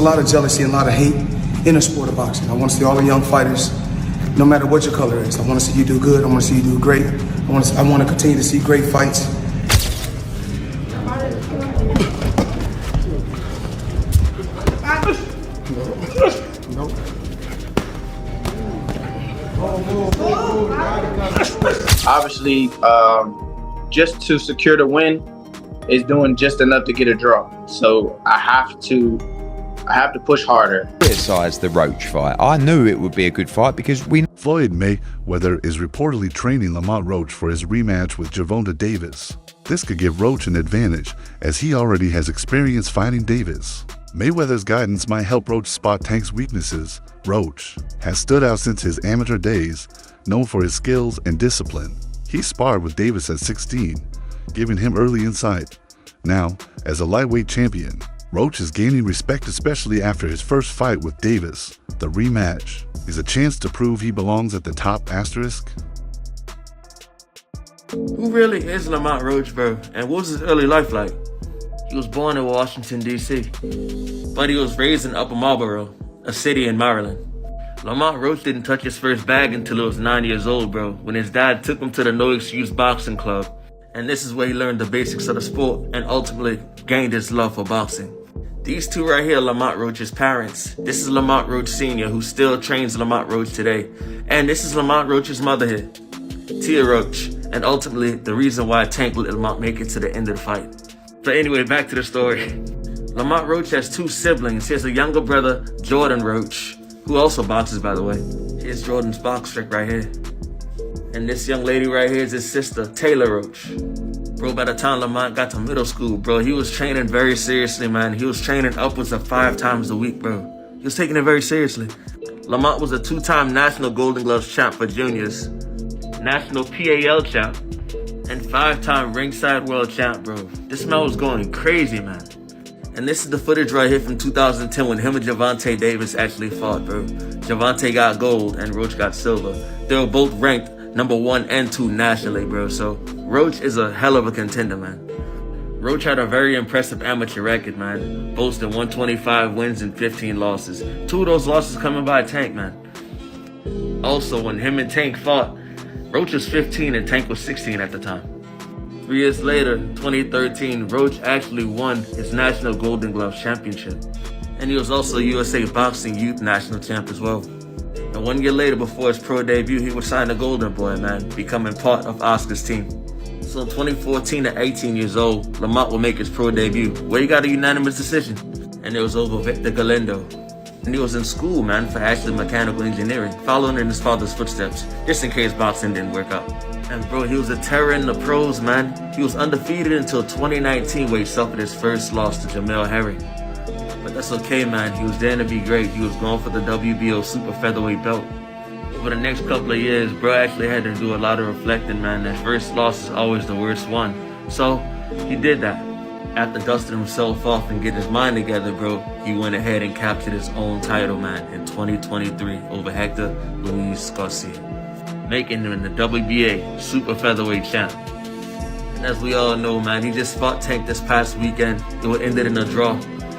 A lot of jealousy and a lot of hate in the sport of boxing. I want to see all the young fighters, no matter what your color is. I want to see you do good. I want to see you do great. I want to continue to see great fights. Obviously, just to secure the win is doing just enough to get a draw. So I have to push harder. Criticized the Roach fight. I knew it would be a good fight because Floyd Mayweather is reportedly training Lamont Roach for his rematch with Gervonta Davis. This could give Roach an advantage as he already has experience fighting Davis. Mayweather's guidance might help Roach spot Tank's weaknesses. Roach has stood out since his amateur days, known for his skills and discipline. He sparred with Davis at 16, giving him early insight. Now, as a lightweight champion, Roach is gaining respect, especially after his first fight with Davis. The rematch is a chance to prove he belongs at the top asterisk. Who really is Lamont Roach, bro? And what was his early life like? He was born in Washington, D.C., but he was raised in Upper Marlboro, a city in Maryland. Lamont Roach didn't touch his first bag until he was 9 years old, bro, when his dad took him to the No Excuse Boxing Club. And this is where he learned the basics of the sport and ultimately gained his love for boxing. These two right here are Lamont Roach's parents. This is Lamont Roach Sr., who still trains Lamont Roach today. And this is Lamont Roach's mother here, Tia Roach. And ultimately, the reason why Tank let Lamont make it to the end of the fight. But anyway, back to the story. Lamont Roach has two siblings. He has a younger brother, Jordan Roach, who also boxes, by the way. Here's Jordan's box trick right here. And this young lady right here is his sister, Taylor Roach. Bro, by the time Lamont got to middle school, bro, he was training very seriously, man. He was training upwards of 5 times a week, bro. He was taking it very seriously. Lamont was a 2-time National Golden Gloves champ for juniors, National PAL champ, and 5-time ringside world champ, bro. This man was going crazy, man. And this is the footage right here from 2010 when him and Gervonta Davis actually fought, bro. Gervonta got gold and Roach got silver. They were both ranked number 1 and 2 nationally, bro. So Roach is a hell of a contender, man. Roach had a very impressive amateur record, man, boasting 125 wins and 15 losses. 2 of those losses coming by Tank, man. Also, when him and Tank fought, Roach was 15 and Tank was 16 at the time. 3 years later, 2013, Roach actually won his National Golden Gloves Championship. And he was also USA Boxing Youth National Champ as well. And 1 year later, before his pro debut, he was signed a Golden Boy, man, becoming part of Oscar's team. So in 2014 at 18 years old, Lamont will make his pro debut, where he got a unanimous decision. And it was over Victor Galindo. And he was in school, man, for actually mechanical engineering, following in his father's footsteps, just in case boxing didn't work out. And bro, he was a terror in the pros, man. He was undefeated until 2019, where he suffered his first loss to Jamel Herring. But that's okay, man. He was there to be great. He was going for the WBO super featherweight belt. Over the next couple of years, bro actually had to do a lot of reflecting, man. That first loss is always the worst one. So he did that. After dusting himself off and getting his mind together, bro, he went ahead and captured his own title, man, in 2023 over Hector Luis Garcia, making him the WBA super featherweight champ. And as we all know, man, he just fought Tank this past weekend. It ended in a draw.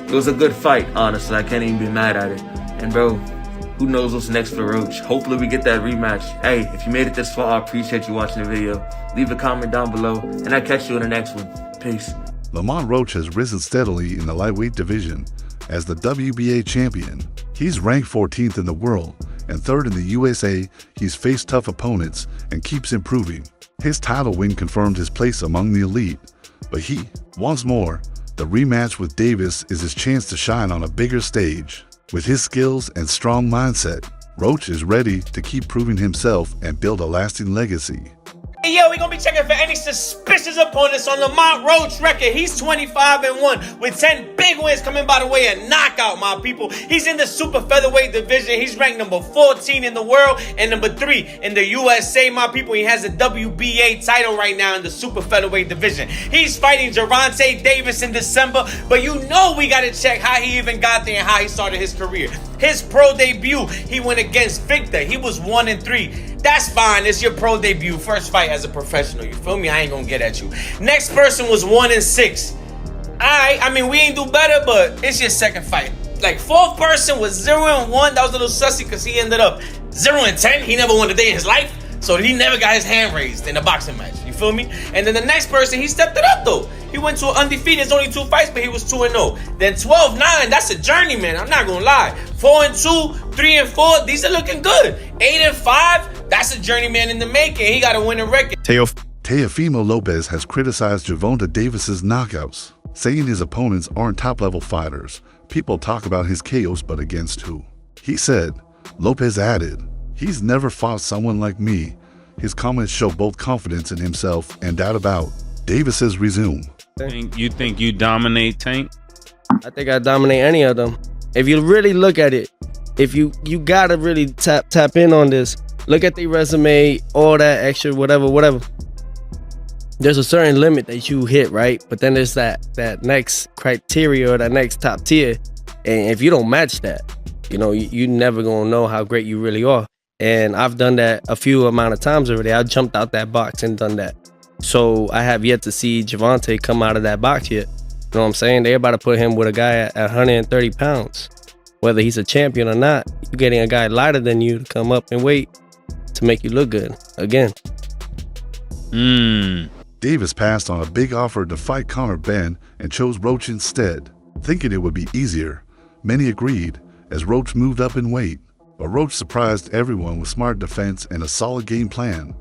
It was a good fight, honestly. I can't even be mad at it. And bro, who knows what's next for Roach? Hopefully we get that rematch. Hey, if you made it this far, I appreciate you watching the video. Leave a comment down below, and I'll catch you in the next one. Peace. Lamont Roach has risen steadily in the lightweight division as the WBA champion. He's ranked 14th in the world and 3rd in the USA. He's faced tough opponents and keeps improving. His title win confirmed his place among the elite, but he wants more. The rematch with Davis is his chance to shine on a bigger stage. With his skills and strong mindset, Roach is ready to keep proving himself and build a lasting legacy. Hey, yo, we're gonna be checking for any suspicious opponents on Lamont Roach record. He's 25-1 with 10 big wins coming by the way of knockout, my people. He's in the super featherweight division. He's ranked number 14 in the world and number 3 in the USA, my people. He has a WBA title right now in the super featherweight division. He's fighting Gervonta Davis in December, but you know we gotta check how he even got there and how he started his career. His pro debut, he went against Victor. He was 1-3. That's fine. It's your pro debut. First fight as a professional. You feel me? I ain't gonna get at you. Next person was 1-6. Alright, I mean, we ain't do better, but it's your second fight. like fourth person was 0-1. That was a little sussy because he ended up 0-10. He never won a day in his life, so he never got his hand raised in a boxing match. You feel me? And then the next person, he stepped it up though. He went to undefeated. It's only 2 fights, but he was 2-0. Then 12-9. That's a journey, man. I'm not gonna lie. 4-2, 3-4. These are looking good. 8-5. That's a journeyman in the making. He got a winning record. Teofimo Lopez has criticized Gervonta Davis's knockouts, saying his opponents aren't top-level fighters. People talk about his KOs, but against who? He said, Lopez added, he's never fought someone like me. His comments show both confidence in himself and doubt about Davis's resume. You think you dominate Tank? I think I dominate any of them. If you really look at it, if you gotta really tap in on this, look at the resume, all that extra, whatever. There's a certain limit that you hit, right? But then there's that next criteria or that next top tier. And if you don't match that, you know, you never gonna know how great you really are. And I've done that a few amount of times already. I jumped out that box and done that. So I have yet to see Gervonta come out of that box yet. You know what I'm saying? They're about to put him with a guy at 130 pounds. Whether he's a champion or not, you're getting a guy lighter than you to come up and weight to make you look good again. Davis passed on a big offer to fight Conor Ben and chose Roach instead, thinking it would be easier. Many agreed as Roach moved up in weight, but Roach surprised everyone with smart defense and a solid game plan.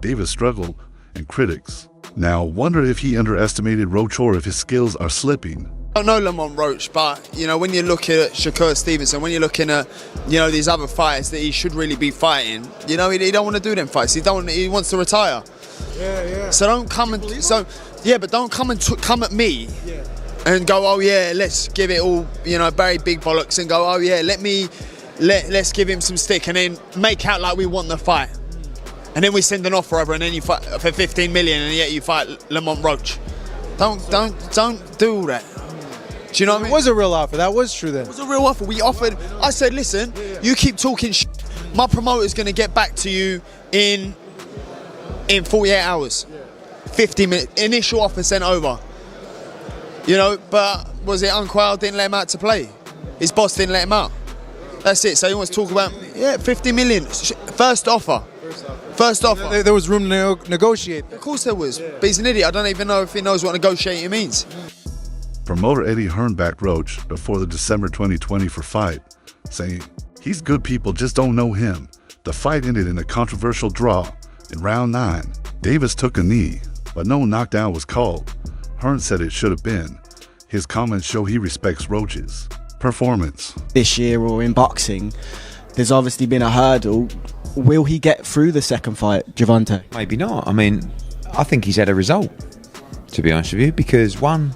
Davis struggled, and critics now wonder if he underestimated Roach or if his skills are slipping. I don't know Lamont Roach, but you know, when you're looking at Shakur Stevenson, when you're looking at, you know, these other fighters that he should really be fighting, you know, he don't want to do them fights. He wants to retire. Yeah. So don't come and but don't come at me and go, oh yeah, let's give it all, you know, very big bollocks and go, oh yeah, let's give him some stick and then make out like we want the fight. And then we send an offer over and then you fight for 15 million and yet you fight Lamont Roach. Don't do all that. Do you know what I mean? It was a real offer. That was true then. It was a real offer. We offered. I said, listen, you keep talking shit. My promoter's going to get back to you in 48 hours. 50 minutes. Initial offer sent over. You know, but was it Unquile didn't let him out to play? His boss didn't let him out. That's it. So he wants to talk about, 50 million. First offer. First offer. There was room to negotiate. Of course there was. But he's an idiot. I don't even know if he knows what negotiating means. Promoter Eddie Hearn backed Roach before the December 2020 fight, saying, he's good, people just don't know him. The fight ended in a controversial draw. In round 9, Davis took a knee, but no knockdown was called. Hearn said it should have been. His comments show he respects Roach's performance. This year or in boxing, there's obviously been a hurdle. Will he get through the second fight, Gervonta? Maybe not. I mean, I think he's had a result, to be honest with you, because one,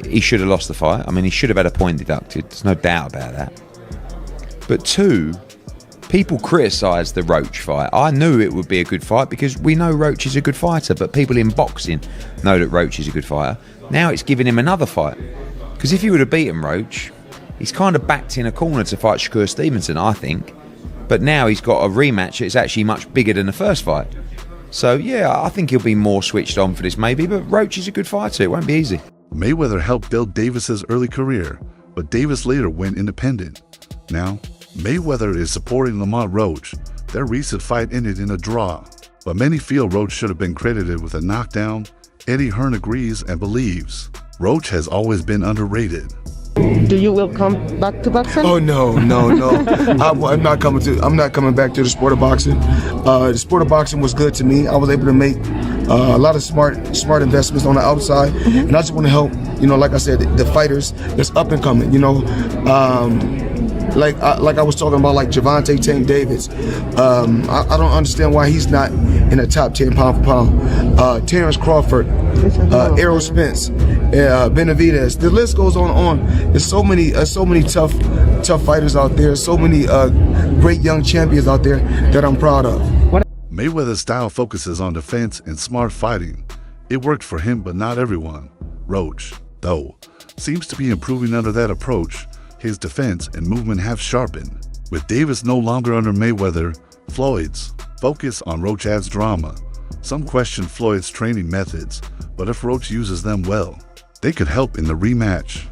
he should have lost the fight. I mean, he should have had a point deducted. There's no doubt about that. But two, people criticised the Roach fight. I knew it would be a good fight because we know Roach is a good fighter, but people in boxing know that Roach is a good fighter. Now it's giving him another fight. Because if he would have beaten Roach, he's kind of backed in a corner to fight Shakur Stevenson, I think. But now he's got a rematch that's actually much bigger than the first fight. So yeah, I think he'll be more switched on for this maybe, but Roach is a good fighter. It won't be easy. Mayweather helped build Davis's early career, but Davis later went independent. Now, Mayweather is supporting Lamont Roach. Their recent fight ended in a draw, but many feel Roach should have been credited with a knockdown. Eddie Hearn agrees and believes Roach has always been underrated. Do you will come back to boxing? Oh no! I'm not coming back to the sport of boxing. The sport of boxing was good to me. I was able to make a lot of smart investments on the outside, and I just want to help. You know, like I said, the fighters that's up and coming. You know, like I was talking about, like Gervonta Tank Davis. I don't understand why he's not in the top 10 pound for pound. Terrence Crawford, Errol Spence, Benavidez. The list goes on and on. There's so many tough fighters out there. So many great young champions out there that I'm proud of. Mayweather's style focuses on defense and smart fighting. It worked for him, but not everyone. Roach, though, seems to be improving under that approach. His defense and movement have sharpened. With Davis no longer under Mayweather, Floyd's focus on Roach adds drama. Some question Floyd's training methods, but if Roach uses them well, they could help in the rematch.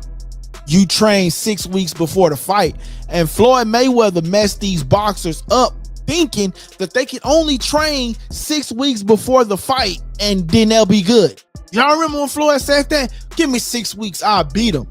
you train 6 weeks before the fight. And Floyd Mayweather messed these boxers up thinking that they could only train 6 weeks before the fight and then they'll be good. Y'all remember when Floyd said that? Give me 6 weeks, I'll beat him.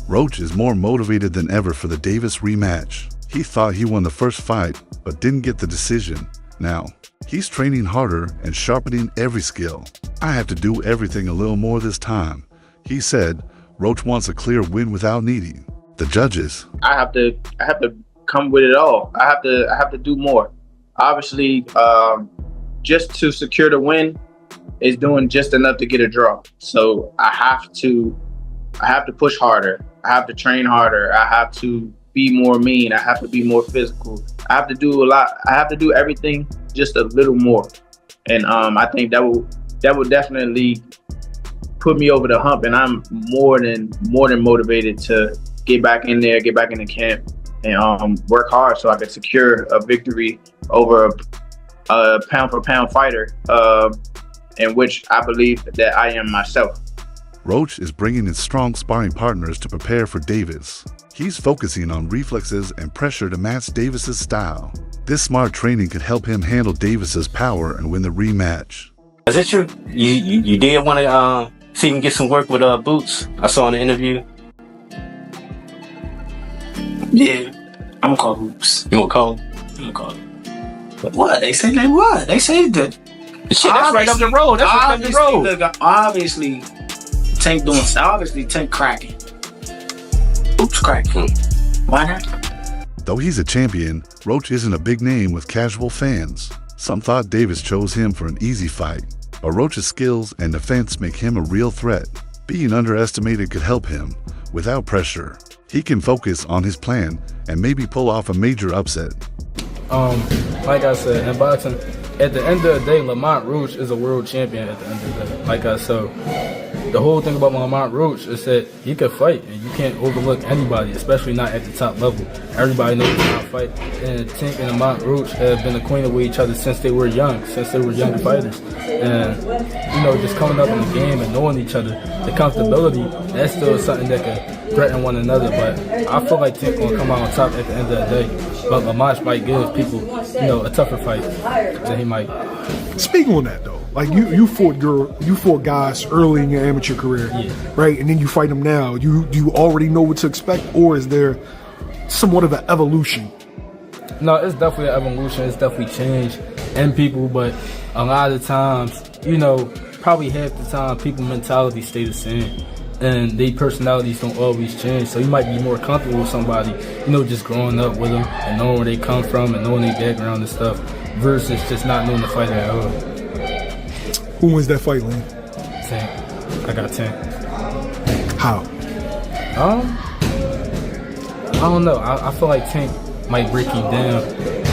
Roach is more motivated than ever for the Davis rematch. He thought he won the first fight, but didn't get the decision. Now, he's training harder and sharpening every skill. I have to do everything a little more this time. He said Roach wants a clear win without needing the judges. I have to come with it all. I have to do more. Obviously, just to secure the win is doing just enough to get a draw. So I have to push harder. I have to train harder. I have to be more mean. I have to be more physical. I have to do a lot. I have to do everything just a little more. And I think that will definitely put me over the hump. And I'm more than motivated to get back in there, get back in the camp, and work hard so I can secure a victory over a pound for pound fighter, in which I believe that I am myself. Roach is bringing in strong sparring partners to prepare for Davis. He's focusing on reflexes and pressure to match Davis's style. This smart training could help him handle Davis's power and win the rematch. Is it true? You did want to see him get some work with Boots? I saw in the interview. Yeah, I'm gonna call Boots. You wanna call him? I'm gonna call him. But what? They say what? They say that. Shit, that's right up the road. That's right up the road. Look, obviously, Tank cracking. Boots cracking. Why not? Though he's a champion, Roach isn't a big name with casual fans. Some thought Davis chose him for an easy fight, but Roach's skills and defense make him a real threat. Being underestimated could help him. Without pressure, he can focus on his plan and maybe pull off a major upset. Like I said, in boxing, at the end of the day, Lamont Roach is a world champion at the end of the day. Like I said, the whole thing about Lamont Roach is that he could fight, and you can't overlook anybody, especially not at the top level. Everybody knows he can fight, and Tank and Lamont Roach have been acquainted with each other since they were young fighters. And, just coming up in the game and knowing each other, the comfortability, that's still something that can threaten one another. But I feel like Tank will come out on top at the end of the day. But Lamont might give people, a tougher fight than he might. Speaking on that though, like you fought guys early in your amateur career, right? And then you fight them now. Do you already know what to expect, or is there somewhat of an evolution? No, it's definitely an evolution. It's definitely change in people, but a lot of times, probably half the time, people's mentality stay the same. And their personalities don't always change. So you might be more comfortable with somebody, just growing up with them and knowing where they come from and knowing their background and stuff, versus just not knowing the fighter at all. Who wins that fight, Lane? Tank. I got Tank. How? I don't know. I feel like Tank might break him down,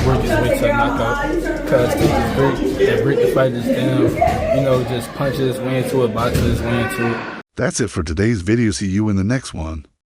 work his way to a knockout. Because Tank is great at break the fighters down, just punch his way into it, box his way into it. That's it for today's video. See you in the next one.